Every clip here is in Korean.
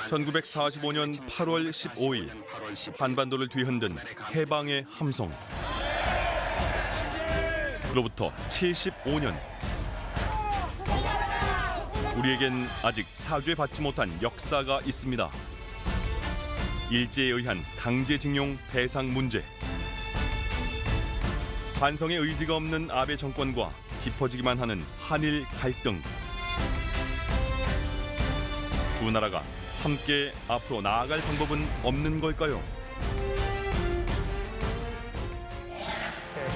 1945년 8월 15일 한반도를 뒤흔든 해방의 함성. 그로부터 75년. 우리에겐 아직 사죄받지 못한 역사가 있습니다. 일제에 의한 강제징용 배상 문제. 반성의 의지가 없는 아베 정권과 깊어지기만 하는 한일 갈등. 두 나라가 함께 앞으로 나아갈 방법은 없는 걸까요?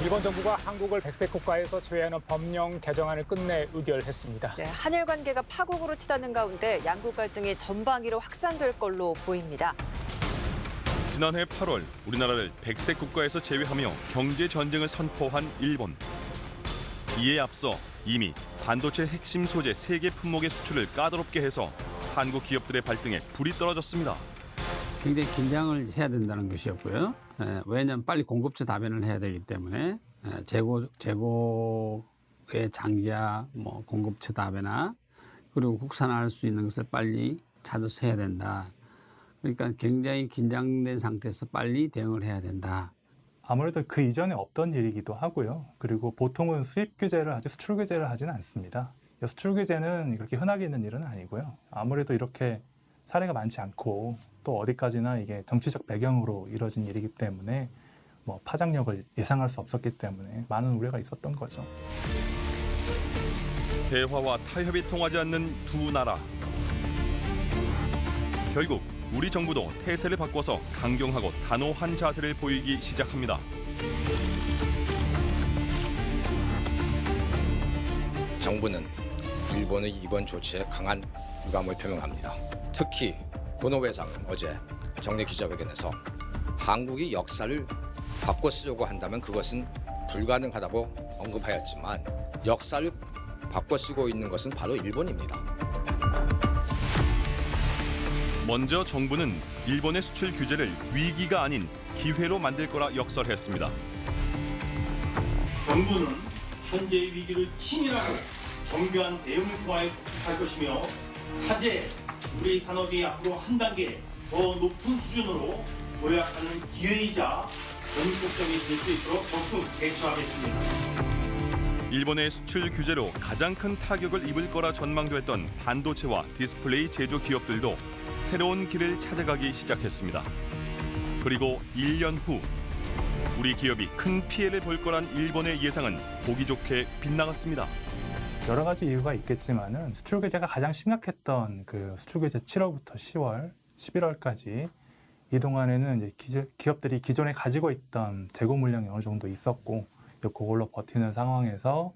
일본 정부가 한국을 백색 국가에서 제외하는 법령 개정안을 끝내 의결했습니다. 네, 한일 관계가 파국으로 치닫는 가운데 양국 갈등이 전방위로 확산될 걸로 보입니다. 지난해 8월 우리나라를 백색 국가에서 제외하며 경제 전쟁을 선포한 일본. 이에 앞서 이미 반도체 핵심 소재 3개 품목의 수출을 까다롭게 해서 한국 기업들의 발등에 불이 떨어졌습니다. 굉장히 긴장을 해야 된다는 것이었고요. 왜냐하면 빨리 공급처 다변을 해야 되기 때문에 재고의 장기화, 공급처 다변화 그리고 국산화할 수 있는 것을 빨리 찾아서 해야 된다. 그러니까 굉장히 긴장된 상태에서 빨리 대응을 해야 된다. 아무래도 그 이전에 없던 일이기도 하고요. 그리고 보통은 수입 규제를 하지 수출 규제를 하지는 않습니다. 수출 규제는 그렇게 흔하게 있는 일은 아니고요. 아무래도 이렇게 사례가 많지 않고 또 어디까지나 이게 정치적 배경으로 이뤄진 일이기 때문에 파장력을 예상할 수 없었기 때문에 많은 우려가 있었던 거죠. 대화와 타협이 통하지 않는 두 나라. 결국 우리 정부도 태세를 바꿔서 강경하고 단호한 자세를 보이기 시작합니다. 정부는 일본의 이번 조치에 강한 유감을 표명합니다. 특히 고노우에 상 어제 정례 기자회견에서 한국이 역사를 바꿔 쓰려고 한다면 그것은 불가능하다고 언급하였지만 역사를 바꿔 쓰고 있는 것은 바로 일본입니다. 먼저 정부는 일본의 수출 규제를 위기가 아닌 기회로 만들 거라 역설했습니다. 정부는 현재의 위기를 치밀하고 정교한 대응을 통하여 극복할 것이며 차제 우리 산업이 앞으로 한 단계 더 높은 수준으로 도약하는 기회이자 전국적이 될 수 있도록 적극 대처하겠습니다. 일본의 수출 규제로 가장 큰 타격을 입을 거라 전망됐던 반도체와 디스플레이 제조 기업들도 새로운 길을 찾아가기 시작했습니다. 그리고 1년 후 우리 기업이 큰 피해를 볼 거란 일본의 예상은 보기 좋게 빗나갔습니다. 여러 가지 이유가 있겠지만은 수출 규제가 가장 심각했던 그 수출 규제 7월부터 10월, 11월까지 이 동안에는 이제 기업들이 기존에 가지고 있던 재고 물량이 어느 정도 있었고 그걸로 버티는 상황에서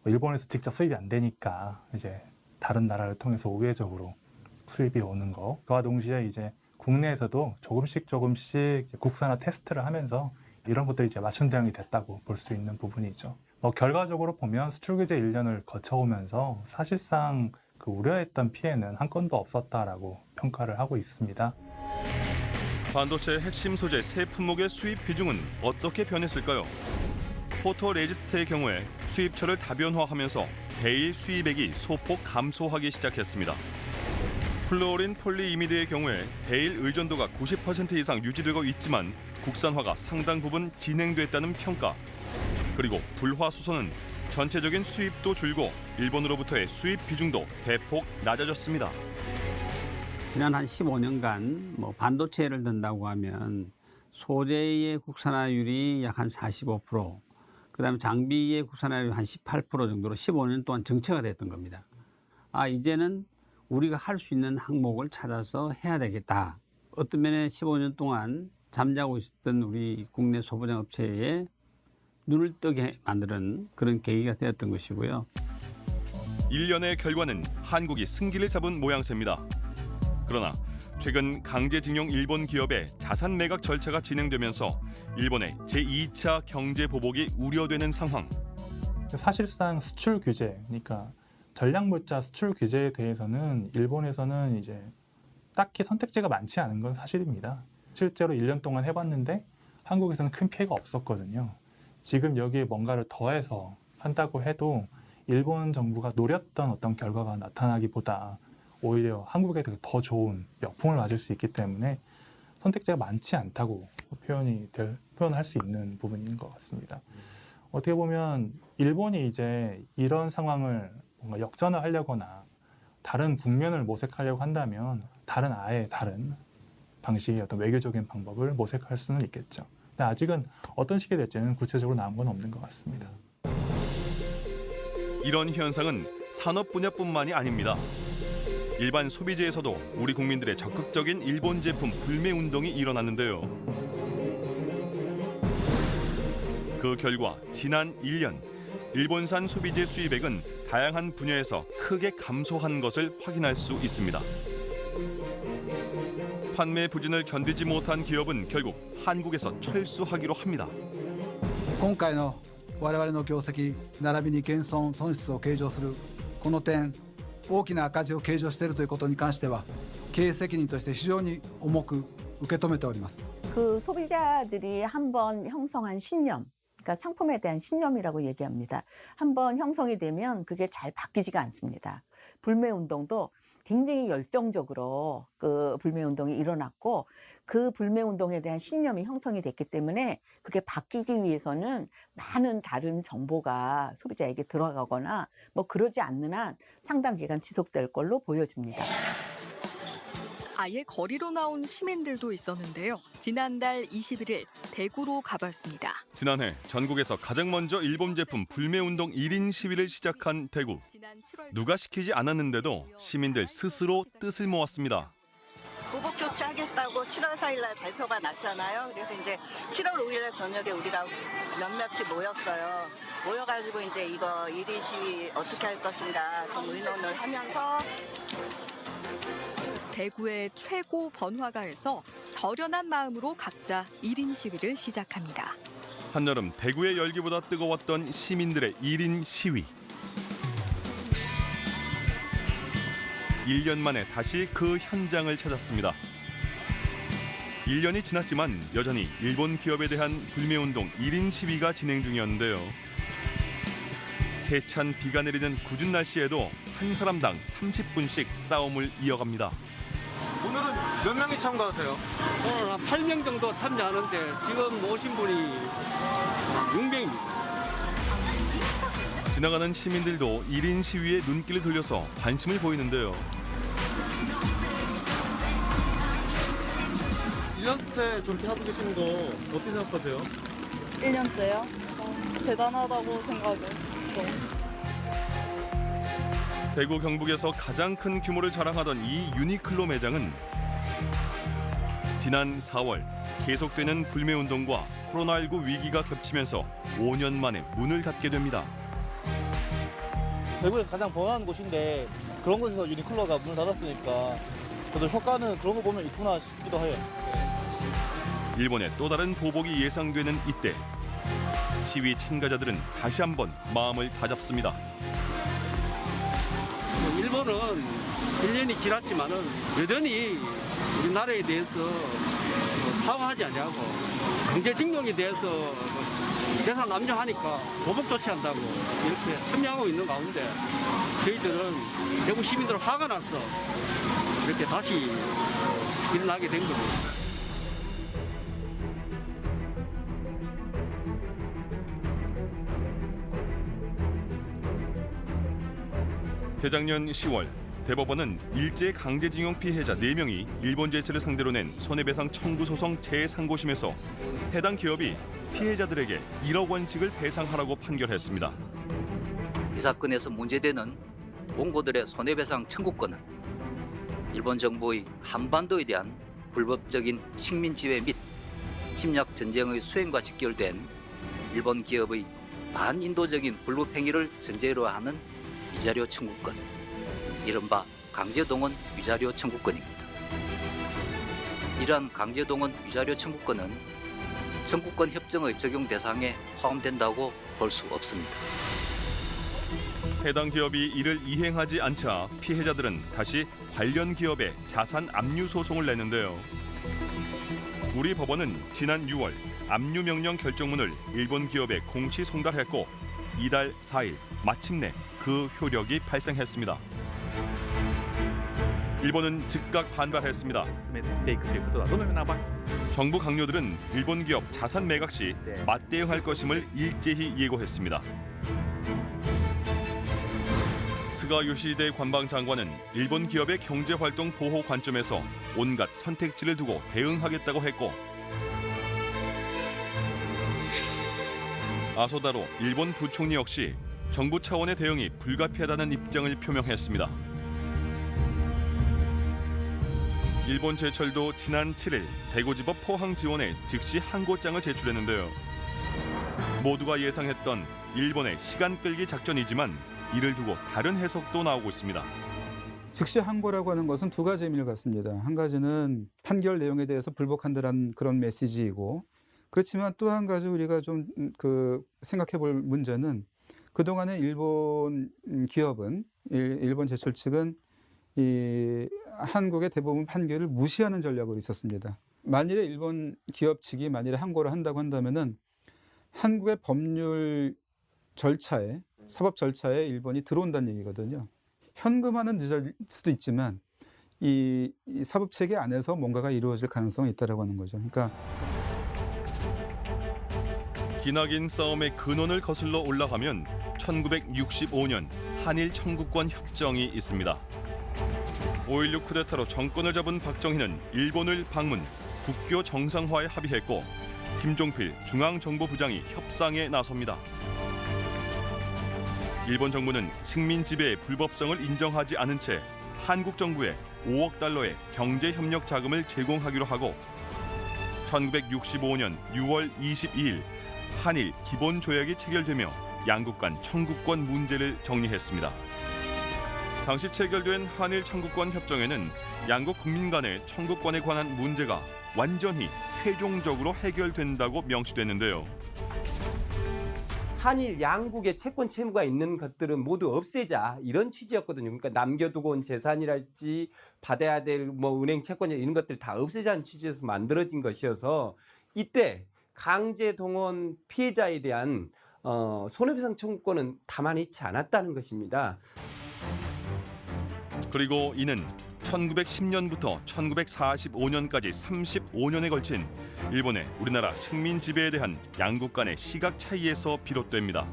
일본에서 직접 수입이 안 되니까 이제 다른 나라를 통해서 우회적으로 수입이 오는 거. 그와 동시에 이제 국내에서도 조금씩 국산화 테스트를 하면서 이런 것들이 이제 맞춤 대응이 됐다고 볼 수 있는 부분이죠. 결과적으로 보면 수출 규제 1년을 거쳐오면서 사실상 그 우려했던 피해는 한 건도 없었다라고 평가를 하고 있습니다. 반도체 핵심 소재 세 품목의 수입 비중은 어떻게 변했을까요? 포토레지스트의 경우에 수입처를 다변화하면서 베일 수입액이 소폭 감소하기 시작했습니다. 플루오린 폴리이미드의 경우에 베일 의존도가 90% 이상 유지되고 있지만 국산화가 상당 부분 진행됐다는 평가. 그리고 불화수소는 전체적인 수입도 줄고 일본으로부터의 수입 비중도 대폭 낮아졌습니다. 지난 한 15년간 반도체를 든다고 하면 소재의 국산화율이 약 한 45%, 그다음에 장비의 국산화율이 한 18% 정도로 15년 동안 정체가 됐던 겁니다. 이제는 우리가 할 수 있는 항목을 찾아서 해야 되겠다. 어떤 면에 15년 동안 잠자고 있었던 우리 국내 소부장 업체에 눈을 뜨게 만드는 그런 계기가 되었던 것이고요. 1년의 결과는 한국이 승기를 잡은 모양새입니다. 그러나 최근 강제징용 일본 기업의 자산 매각 절차가 진행되면서 일본의 제2차 경제 보복이 우려되는 상황. 사실상 수출 규제, 그러니까 전략물자 수출 규제에 대해서는 일본에서는 이제 딱히 선택지가 많지 않은 건 사실입니다. 실제로 1년 동안 해봤는데 한국에서는 큰 피해가 없었거든요. 지금 여기에 뭔가를 더해서 한다고 해도 일본 정부가 노렸던 어떤 결과가 나타나기보다 오히려 한국에 더 좋은 역풍을 맞을 수 있기 때문에 선택지가 많지 않다고 표현할 수 있는 부분인 것 같습니다. 어떻게 보면 일본이 이제 이런 상황을 뭔가 역전하려거나 다른 국면을 모색하려고 한다면 아예 다른 방식의 어떤 외교적인 방법을 모색할 수는 있겠죠. 근데 아직은 어떤 식이 될지는 구체적으로 나온 건 없는 것 같습니다. 이런 현상은 산업 분야뿐만이 아닙니다. 일반 소비재에서도 우리 국민들의 적극적인 일본 제품 불매 운동이 일어났는데요. 그 결과 지난 1년 일본산 소비재 수입액은 다양한 분야에서 크게 감소한 것을 확인할 수 있습니다. 판매 부진을 견디지 못한 기업은 결국 한국에서 철수하기로 합니다. 今回の我々の業績並びに減損損失を計上するこの点大きな赤字を計上しているということに関しては経営責任として非常に重く受け止めております。 그 소비자들이 한번 형성한 신념, 그러니까 상품에 대한 신념이라고 얘기합니다. 한번 형성이 되면 그게 잘 바뀌지가 않습니다. 불매 운동도 굉장히 열정적으로 그 불매 운동이 일어났고 그 불매 운동에 대한 신념이 형성이 됐기 때문에 그게 바뀌기 위해서는 많은 다른 정보가 소비자에게 들어가거나 뭐 그러지 않는 한 상당 기간 지속될 걸로 보여집니다. 아예 거리로 나온 시민들도 있었는데요. 지난달 21일 대구로 가봤습니다. 지난해 전국에서 가장 먼저 일본 제품 불매 운동 1인 시위를 시작한 대구. 누가 시키지 않았는데도 시민들 스스로 뜻을 모았습니다. 보복 조치하겠다고 7월 4일 날 발표가 났잖아요. 그래서 이제 7월 5일 날 저녁에 우리가 몇몇이 모였어요. 모여가지고 이제 이거 1인 시위 어떻게 할 것인가 좀 의논을 하면서 대구의 최고 번화가에서 결연한 마음으로 각자 1인 시위를 시작합니다. 한여름 대구의 열기보다 뜨거웠던 시민들의 1인 시위. 1년 만에 다시 그 현장을 찾았습니다. 1년이 지났지만 여전히 일본 기업에 대한 불매운동 1인 시위가 진행 중이었는데요. 세찬 비가 내리는 궂은 날씨에도 한 사람당 30분씩 싸움을 이어갑니다. 오늘은 몇 명이 참가하세요? 오늘 한 8명 정도 참여하는데 지금 오신 분이 6명입니다. 지나가는 시민들도 1인 시위에 눈길을 돌려서 관심을 보이는데요. 1년째 저렇게 하고 계시는 거 어떻게 생각하세요? 1년째요? 대단하다고 생각을 좀. 대구 경북에서 가장 큰 규모를 자랑하던 이 유니클로 매장은 지난 4월 계속되는 불매운동과 코로나19 위기가 겹치면서 5년 만에 문을 닫게 됩니다. 대구에서 가장 번화한 곳인데 그런 곳에서 유니클로가 문을 닫았으니까 저도 효과는 그런 거 보면 있구나 싶기도 해요. 일본의 또 다른 보복이 예상되는 이때 시위 참가자들은 다시 한번 마음을 다잡습니다. 일본은 1년이 지났지만은 여전히 우리나라에 대해서 사과하지 않냐고 강제징용에 대해서 재산 남용하니까 보복 조치한다고 이렇게 참여하고 있는 가운데 저희들은 대구 시민들 화가 나서 이렇게 다시 일어나게 된 겁니다. 재작년 10월 대법원은 일제 강제징용 피해자 4명이 일본 제치를 상대로 낸 손해배상 청구 소송 제3고심에서 해당 기업이 피해자들에게 1억 원씩을 배상하라고 판결했습니다. 이 사건에서 문제되는 원고들의 손해배상 청구권은 일본 정부의 한반도에 대한 불법적인 식민 지배 및 침략 전쟁의 수행과 직결된 일본 기업의 반인도적인 불법 행위를 전제로 하는 위자료 청구권, 이른바 강제동원 위자료 청구권입니다. 이러한 강제동원 위자료 청구권은 청구권 협정의 적용 대상에 포함된다고 볼 수 없습니다. 해당 기업이 이를 이행하지 않자 피해자들은 다시 관련 기업에 자산 압류 소송을 냈는데요. 우리 법원은 지난 6월 압류 명령 결정문을 일본 기업에 공시 송달했고 이달 4일 마침내 그 효력이 발생했습니다. 일본은 즉각 반발했습니다. 정부 강요들은 일본 기업 자산 매각 시 맞대응할 것임을 일제히 예고했습니다. 스가 요시히데 관방장관은 일본 기업의 경제활동 보호 관점에서 온갖 선택지를 두고 대응하겠다고 했고, 아소다로 일본 부총리 역시 정부 차원의 대응이 불가피하다는 입장을 표명했습니다. 일본 제철도 지난 7일 대구지법 포항지원에 즉시 항고장을 제출했는데요. 모두가 예상했던 일본의 시간 끌기 작전이지만 이를 두고 다른 해석도 나오고 있습니다. 즉시 항고라고 하는 것은 두 가지 의미를 갖습니다. 한 가지는 판결 내용에 대해서 불복한다는 그런 메시지이고, 그렇지만 또 한 가지 우리가 좀 생각해 볼 문제는 그동안에 일본 기업은, 일본 제철 측은 이 한국의 대부분 판결을 무시하는 전략으로 있었습니다. 만일에 일본 기업 측이 만일에 항고를 한다고 한다면은 한국의 법률 절차에, 사법 절차에 일본이 들어온다는 얘기거든요. 현금화는 늦을 수도 있지만 이 사법 체계 안에서 뭔가가 이루어질 가능성이 있다라고 하는 거죠. 그러니까 기나긴 싸움의 근원을 거슬러 올라가면 1965년 한일 청구권 협정이 있습니다. 5.16 쿠데타로 정권을 잡은 박정희는 일본을 방문, 국교 정상화에 합의했고 김종필 중앙정보부장이 협상에 나섭니다. 일본 정부는 식민 지배의 불법성을 인정하지 않은 채 한국 정부에 5억 달러의 경제협력 자금을 제공하기로 하고 1965년 6월 22일 한일 기본조약이 체결되며 양국 간 청구권 문제를 정리했습니다. 당시 체결된 한일 청구권 협정에는 양국 국민 간의 청구권에 관한 문제가 완전히 최종적으로 해결된다고 명시됐는데요. 한일 양국의 채권 채무가 있는 것들은 모두 없애자, 이런 취지였거든요. 그러니까 남겨두고 온 재산이랄지 받아야 될 은행 채권 이런 것들 다 없애자는 취지에서 만들어진 것이어서 이때 강제 동원 피해자에 대한 손해배상 청구권은 다만 있지 않았다는 것입니다. 그리고 이는 1910년부터 1945년까지 35년에 걸친 일본의 우리나라 식민 지배에 대한 양국 간의 시각 차이에서 비롯됩니다.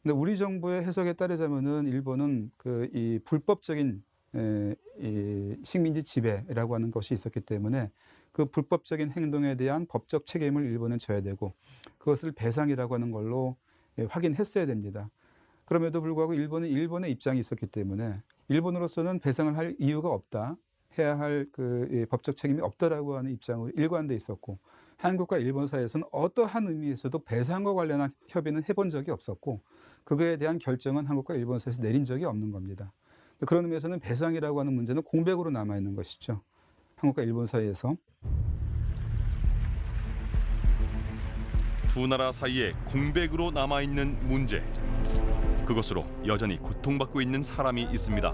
근데 우리 정부의 해석에 따르자면은 일본은 이 불법적인 이 식민지 지배라고 하는 것이 있었기 때문에 그 불법적인 행동에 대한 법적 책임을 일본은 져야 되고 그것을 배상이라고 하는 걸로 확인했어야 됩니다. 그럼에도 불구하고 일본은 일본의 입장이 있었기 때문에 일본으로서는 배상을 할 이유가 없다, 해야 할 법적 책임이 없다라고 하는 입장으로 일관돼 있었고, 한국과 일본 사이에서는 어떠한 의미에서도 배상과 관련한 협의는 해본 적이 없었고, 그거에 대한 결정은 한국과 일본 사이에서 내린 적이 없는 겁니다. 그런 의미에서는 배상이라고 하는 문제는 공백으로 남아 있는 것이죠. 한국과 일본 사이에서. 두 나라 사이에 공백으로 남아 있는 문제. 그것으로 여전히 고통받고 있는 사람이 있습니다.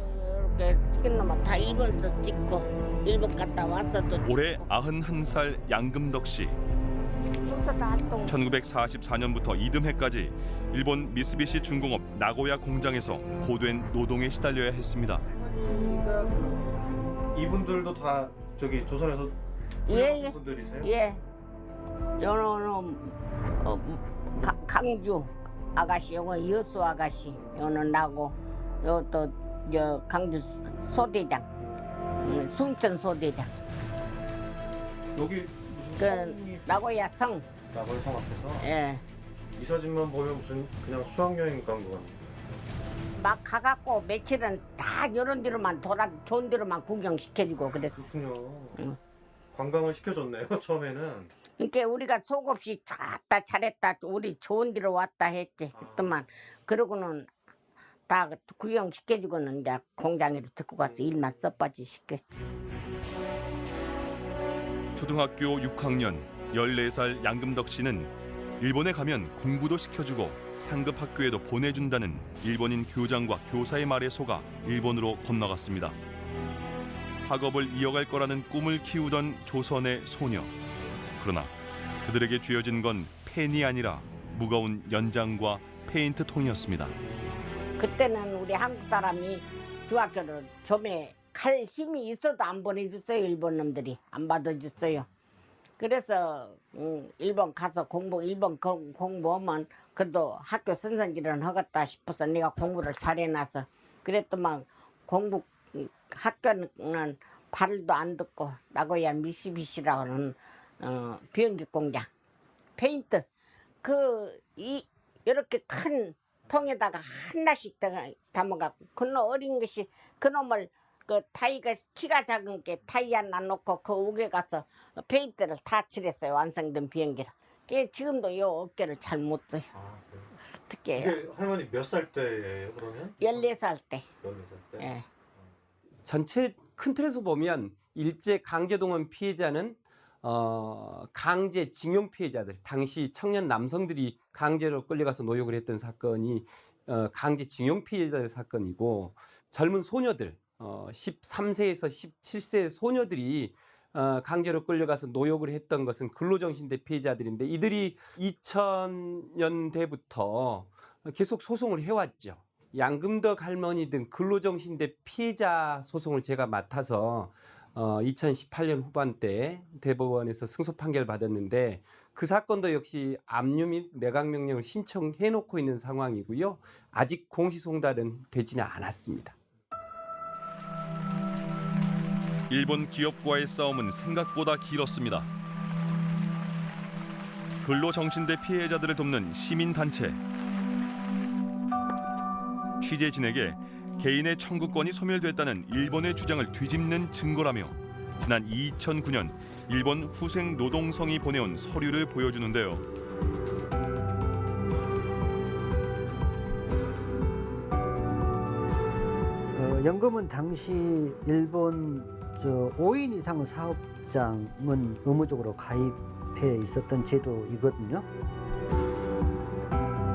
이렇게 찍은 놈은 다 일본서 찍고 일본 갔다 왔어도 올해 91살 양금덕 씨. 1944년부터 이듬해까지 일본 미쓰비시 중공업 나고야 공장에서 고된 노동에 시달려야 했습니다. 이분들도 다 저기 조선에서 예, 분들이세요? 예. 요는 강주 아가씨, 요거 여수 아가씨, 요는 나고, 요또 강주 소대장, 순천 소대장. 여기 무슨 나고야 성. 나고야 성 앞에서? 예. 이 사진만 보면 무슨 그냥 수학여행 간 것 같네. 막 가갖고 며칠은 다 이런 데로만 좋은 데로만 구경시켜주고 그랬어. 그렇군요. 응. 관광을 시켜줬네요, 처음에는. 그러니까 우리가 속 없이 다 잘했다, 우리 좋은 데로 왔다 했지. 했더만 그러고는 다 구경시켜주고는 이제 공장에로 듣고 가서 일만 써빠지 시켰지. 초등학교 6학년 14살 양금덕 씨는 일본에 가면 공부도 시켜주고 상급 학교에도 보내준다는 일본인 교장과 교사의 말에 속아 일본으로 건너갔습니다. 학업을 이어갈 거라는 꿈을 키우던 조선의 소녀. 그러나 그들에게 쥐어진 건 펜이 아니라 무거운 연장과 페인트 통이었습니다. 그때는 우리 한국 사람이 중학교를 좀에 갈 힘이 있어도 안 보내줬어요. 일본 놈들이 안 받아줬어요. 그래서 일본 가서 일본 공부하면 그래도 학교 선생님은 하겠다 싶어서 내가 공부를 잘해놔서 그랬더만 학교는 발도 안 듣고 나고야 미시비시라고는 비행기 공장 페인트 이렇게 큰 통에다가 하나씩 담아갖고 그놈 어린 것이 그놈을 그 타이가 키가 작은 게 타이 하나 놓고 그 옥에 가서 페인트를 다 칠했어요. 완성된 비행기를. 그게 지금도 요 어깨를 잘 못 써요. 어떻게 해요? 이게 할머니 몇 살 때예요 그러면? 14살 때. 14살 때? 예. 전체 큰 틀에서 보면 일제 강제동원 피해자는 강제징용 피해자들, 당시 청년 남성들이 강제로 끌려가서 노역을 했던 사건이 강제징용 피해자들 사건이고, 젊은 소녀들 13세에서 17세 소녀들이 강제로 끌려가서 노역을 했던 것은 근로정신대 피해자들인데, 이들이 2000년대부터 계속 소송을 해왔죠. 양금덕 할머니 등 근로정신대 피해자 소송을 제가 맡아서 2018년 후반때 대법원에서 승소 판결 받았는데, 그 사건도 역시 압류 및 매각명령을 신청해 놓고 있는 상황이고요. 아직 공시송달은 되지는 않았습니다. 일본 기업과의 싸움은 생각보다 길었습니다. 근로정신대 피해자들을 돕는 시민단체. 취재진에게 개인의 청구권이 소멸됐다는 일본의 주장을 뒤집는 증거라며 지난 2009년 일본 후생노동성이 보내온 서류를 보여주는데요. 연금은 당시 일본 5인 이상 사업장은 의무적으로 가입해 있었던 제도이거든요.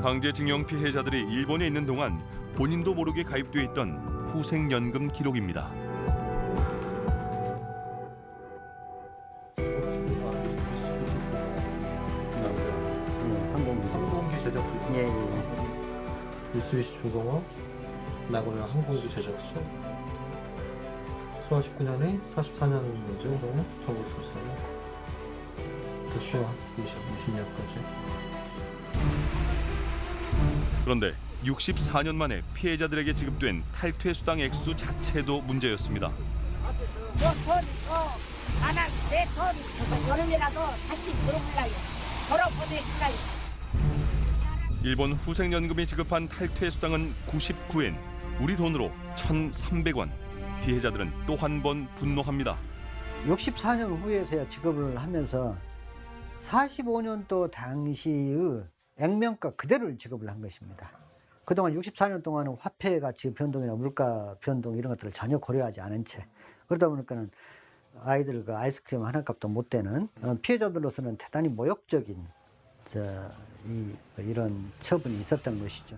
강제징용 피해자들이 일본에 있는 동안 본인도 모르게 가입돼 있던 후생연금 기록입니다. 항공기 제작소. 미쓰비시 중공업, 나고야 항공기 제작소. 소아 19년에 44년이죠. 그러면 1944년. 소아 20년까지. 그런데 64년 만에 피해자들에게 지급된 탈퇴 수당 액수 자체도 문제였습니다. 나는 내 돈 여름이라도 다시 물어보려요. 걸어보내줄까요? 일본 후생연금이 지급한 탈퇴 수당은 99엔, 우리 돈으로 1,300원. 피해자들은 또 한 번 분노합니다. 64년 후에서야 지급을 하면서 45년도 당시의 액면가 그대로를 지급을 한 것입니다. 그동안 64년 동안은 화폐 가치 변동이나 물가 변동 이런 것들을 전혀 고려하지 않은 채, 그러다 보니까는 아이들과 아이스크림 하나 값도 못 되는 피해자들로서는 대단히 모욕적인 이런 처분이 있었던 것이죠.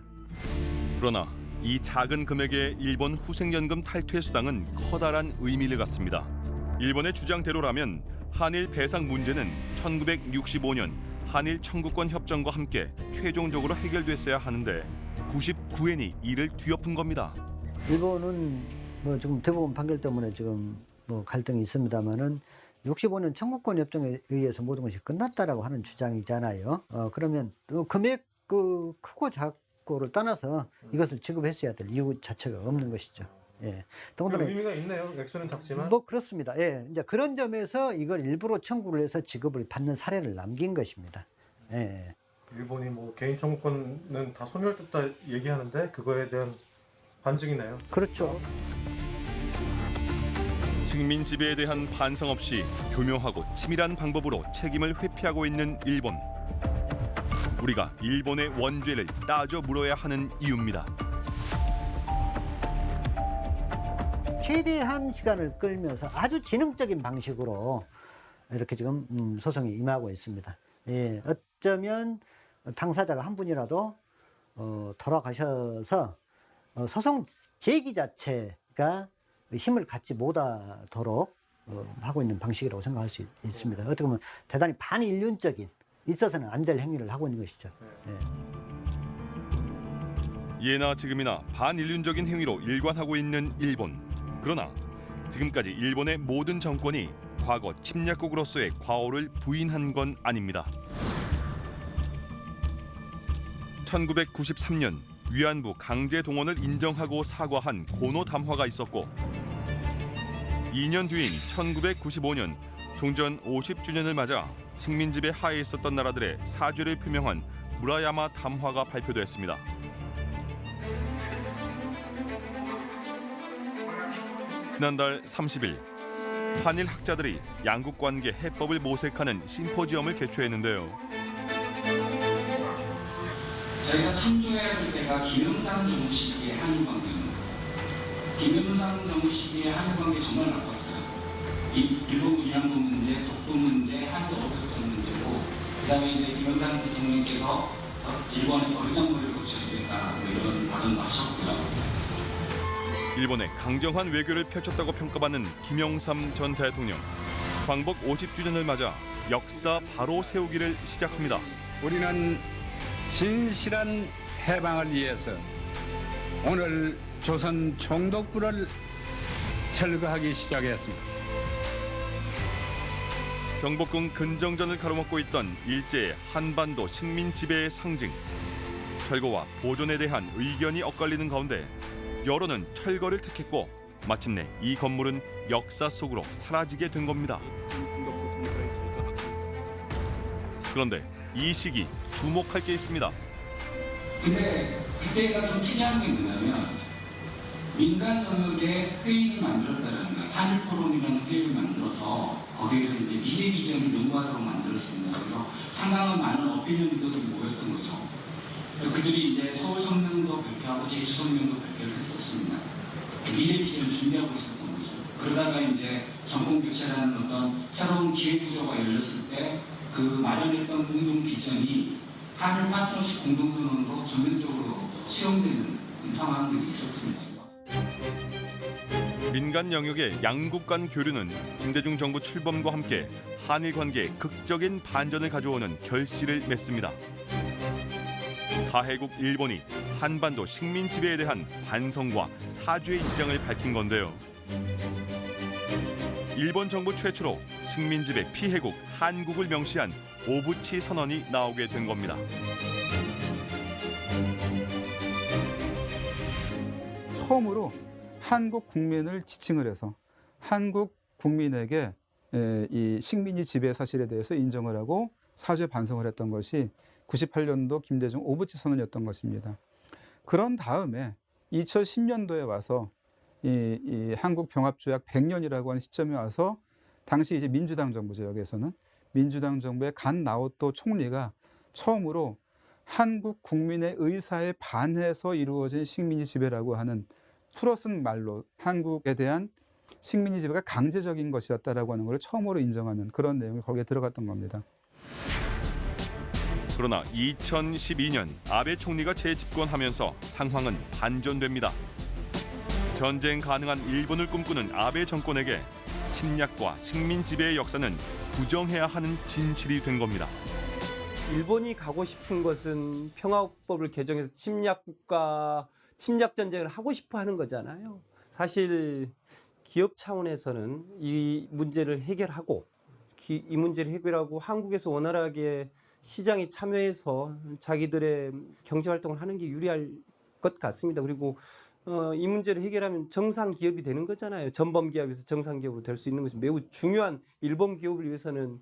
그러나 이 작은 금액의 일본 후생연금 탈퇴 수당은 커다란 의미를 갖습니다. 일본의 주장대로라면 한일 배상 문제는 1965년 한일 청구권 협정과 함께 최종적으로 해결됐어야 하는데 99엔이 이를 뒤엎은 겁니다. 일본은 지금 대법원 판결 때문에 지금 갈등이 있습니다만은 65년 청구권 협정에 의해서 모든 것이 끝났다라고 하는 주장이잖아요. 그러면 금액 크고 작고를 떠나서 이것을 지급했어야 될 이유 자체가 없는 것이죠. 예. 더군다나 의미가 있네요. 액수는 작지만. 그렇습니다. 예. 이제 그런 점에서 이걸 일부러 청구를 해서 지급을 받는 사례를 남긴 것입니다. 예. 일본이 개인 청구권은 다 소멸됐다 얘기하는데 그거에 대한 반증이네요. 그렇죠. 식민 지배에 대한 반성 없이 교묘하고 치밀한 방법으로 책임을 회피하고 있는 일본. 우리가 일본의 원죄를 따져 물어야 하는 이유입니다. 최대한 시간을 끌면서 아주 지능적인 방식으로 이렇게 지금 소송에 임하고 있습니다. 예, 어쩌면 당사자가 한 분이라도 돌아가셔서 소송 제기 자체가 힘을 갖지 못하도록 하고 있는 방식이라고 생각할 수 있습니다. 어떻게 보면 대단히 반인륜적인, 있어서는 안 될 행위를 하고 있는 것이죠. 예. 예나 지금이나 반인륜적인 행위로 일관하고 있는 일본. 그러나 지금까지 일본의 모든 정권이 과거 침략국으로서의 과오를 부인한 건 아닙니다. 1993년 위안부 강제 동원을 인정하고 사과한 고노 담화가 있었고 2년 뒤인 1995년 종전 50주년을 맞아 식민지배 하에 있었던 나라들의 사죄를 표명한 무라야마 담화가 발표됐습니다. 지난달 30일 한일 학자들이 양국 관계 해법을 모색하는 심포지엄을 개최했는데요. 저희가 참조해야 할 때가 김영삼 정부 시기의 한일 관계입니다. 김영삼 정부 시기의 한일 관계 정말 나빴어요. 일본 위안부 문제, 독도 문제, 한일 어법적 문제고, 그다음에 이제 김영삼 대통령께서 일본의 버르장머리를 고쳐주겠다 이런 발언도 하셨고요. 일본의 강경한 외교를 펼쳤다고 평가받는 김영삼 전 대통령. 광복 50주년을 맞아 역사 바로 세우기를 시작합니다. 우리는 진실한 해방을 위해서 오늘 조선 총독부를 철거하기 시작했습니다. 경복궁 근정전을 가로막고 있던 일제의 한반도 식민 지배의 상징. 철거와 보존에 대한 의견이 엇갈리는 가운데 여론은 철거를 택했고 마침내 이 건물은 역사 속으로 사라지게 된 겁니다. 그런데 이 시기 주목할 게 있습니다. 근데 그때가 좀 특이한 게 뭐냐면 민간 영역에 회의를 만들었다는 거예요. 한일 포럼이라는 회의를 만들어서 거기에서 이제 미래 비전을 연구하도록 만들었습니다. 그래서 상당한 많은 어피니언 리더들이 모였던 거죠. 그들이 이제 서울 성명도 발표하고 제주 성명도 발표를 했었습니다. 미래 비전을 준비하고 있었던 거죠. 그러다가 이제 정권 교체라는 어떤 새로운 기회 구조가 열렸을 때 그 마련했던 공동 비전이 한일 파트너십 공동선언으로 전면적으로 수용되는 상황들이 있었습니다. 민간 영역의 양국 간 교류는 김대중 정부 출범과 함께 한일 관계에 극적인 반전을 가져오는 결실을 맺습니다. 가해국 일본이 한반도 식민 지배에 대한 반성과 사죄의 입장을 밝힌 건데요. 일본 정부 최초로 식민 지배 피해국 한국을 명시한 오부치 선언이 나오게 된 겁니다. 처음으로 한국 국민을 지칭을 해서 한국 국민에게 이 식민지 지배 사실에 대해서 인정을 하고 사죄 반성을 했던 것이 98년도 김대중 오부치 선언이었던 것입니다. 그런 다음에 2010년도에 와서 이 한국 병합조약 100년이라고 하는 시점에 와서 당시 이제 민주당 정부죠. 여기에서는 민주당 정부의 간 나오토 총리가 처음으로 한국 국민의 의사에 반해서 이루어진 식민지 지배라고 하는 풀어쓴 말로 한국에 대한 식민지 지배가 강제적인 것이었다라고 하는 걸 처음으로 인정하는 그런 내용이 거기에 들어갔던 겁니다. 그러나 2012년 아베 총리가 재집권하면서 상황은 반전됩니다. 전쟁 가능한 일본을 꿈꾸는 아베 정권에게 침략과 식민 지배의 역사는 부정해야 하는 진실이 된 겁니다. 일본이 가고 싶은 것은 평화법을 개정해서 침략국가, 침략 전쟁을 하고 싶어 하는 거잖아요. 사실 기업 차원에서는 이 문제를 해결하고 이 문제를 해결하고 한국에서 원활하게 시장에 참여해서 자기들의 경제 활동을 하는 게 유리할 것 같습니다. 그리고 이 문제를 해결하면 정상 기업이 되는 거잖아요. 전범 기업에서 정상 기업으로 될 수 있는 것이 매우 중요한 일본 기업을 위해서는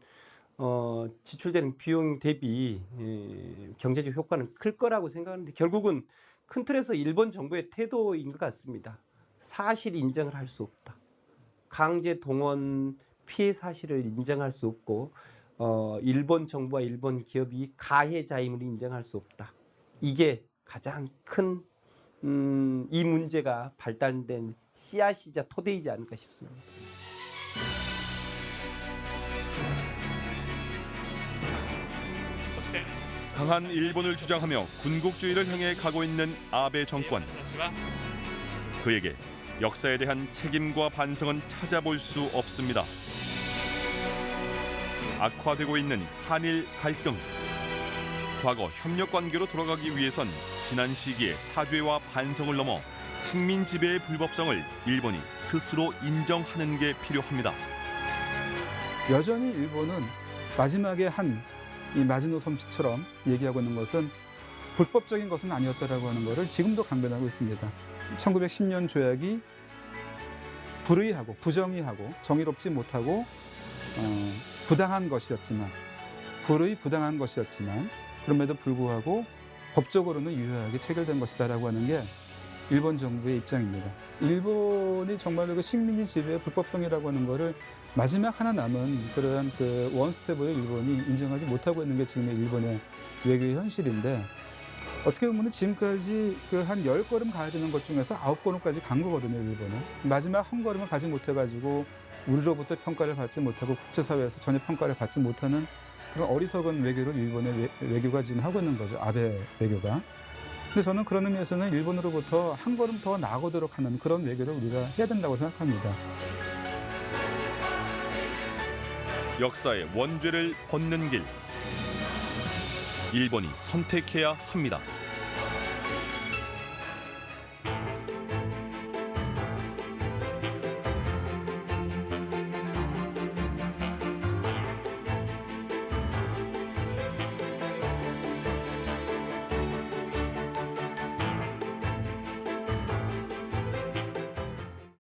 지출되는 비용 대비 경제적 효과는 클 거라고 생각하는데 결국은 큰 틀에서 일본 정부의 태도인 것 같습니다. 사실 인정을 할 수 없다. 강제 동원 피해 사실을 인정할 수 없고 일본 정부와 일본 기업이 가해자임을 인정할 수 없다. 이게 가장 큰 이 문제가 발달된 씨앗이자 토대이지 않을까 싶습니다. 강한 일본을 주장하며 군국주의를 향해 가고 있는 아베 정권. 그에게 역사에 대한 책임과 반성은 찾아볼 수 없습니다. 악화되고 있는 한일 갈등. 과거 협력 관계로 돌아가기 위해선 지난 시기의 사죄와 반성을 넘어 식민 지배의 불법성을 일본이 스스로 인정하는 게 필요합니다. 여전히 일본은 마지막에 한 이 마지노섬처럼 얘기하고 있는 것은 불법적인 것은 아니었다라고 하는 것을 지금도 강변하고 있습니다. 1910년 조약이 불의하고 부정의하고 정의롭지 못하고 부당한 것이었지만 부당한 것이었지만 그럼에도 불구하고 법적으로는 유효하게 체결된 것이다라고 하는 게 일본 정부의 입장입니다. 일본이 정말로 그 식민지 지배의 불법성이라고 하는 거를 마지막 하나 남은 그러한 그 원스텝을 일본이 인정하지 못하고 있는 게 지금의 일본의 외교의 현실인데, 어떻게 보면 지금까지 그 한 10걸음 가야 되는 것 중에서 9걸음까지 간 거거든요, 일본은. 마지막 한 걸음을 가지 못해가지고 우리로부터 평가를 받지 못하고 국제사회에서 전혀 평가를 받지 못하는 그런 어리석은 외교를 일본의 외교가 지금 하고 있는 거죠, 아베 외교가. 근데 저는 그런 의미에서는 일본으로부터 한 걸음 더 나아가도록 하는 그런 외교를 우리가 해야 된다고 생각합니다. 역사의 원죄를 벗는 길, 일본이 선택해야 합니다.